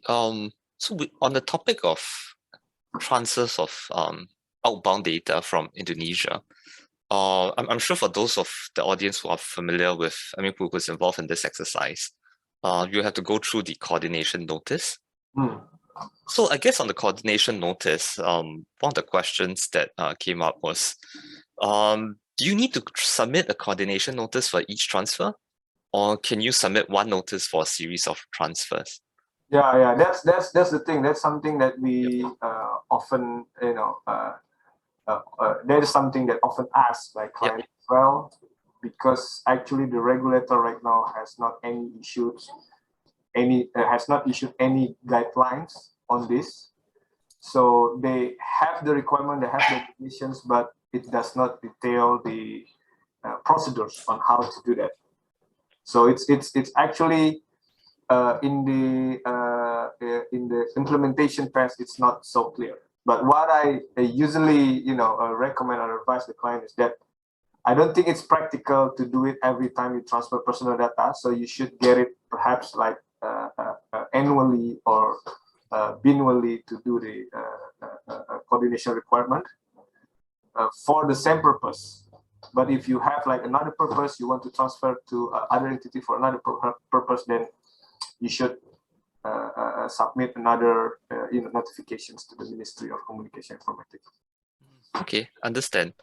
On the topic of transfers of outbound data from Indonesia, I'm sure for those of the audience who are familiar with, who's involved in this exercise, you have to go through the coordination notice. So I guess on the coordination notice, one of the questions that came up was, do you need to submit a coordination notice for each transfer, or can you submit one notice for a series of transfers? Yeah, that's the thing. That's something that we often, that is something that often asked by clients as well, because actually the regulator right now has not issued any guidelines on this. So they have the requirement, they have the definitions, but it does not detail the procedures on how to do that. So it's actually in the implementation phase, it's not so clear. But what I usually, recommend or advise the client is that I don't think it's practical to do it every time you transfer personal data. So you should get it perhaps like annually or biannually to do the coordination requirement for the same purpose. But if you have like another purpose, you want to transfer to other entity for another purpose, then you should submit another notifications to the Ministry of Communication Informatics. Okay, understand.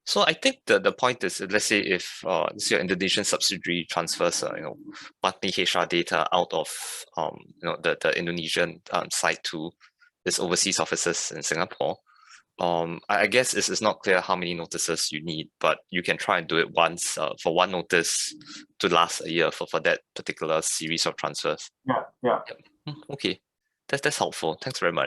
So I think the point is, let's say if this your Indonesian subsidiary transfers monthly HR data out of the Indonesian side to its overseas offices in Singapore, I guess it's not clear how many notices you need, but you can try and do it once for one notice to last a year for that particular series of transfers. Yeah. Okay, that's helpful. Thanks very much.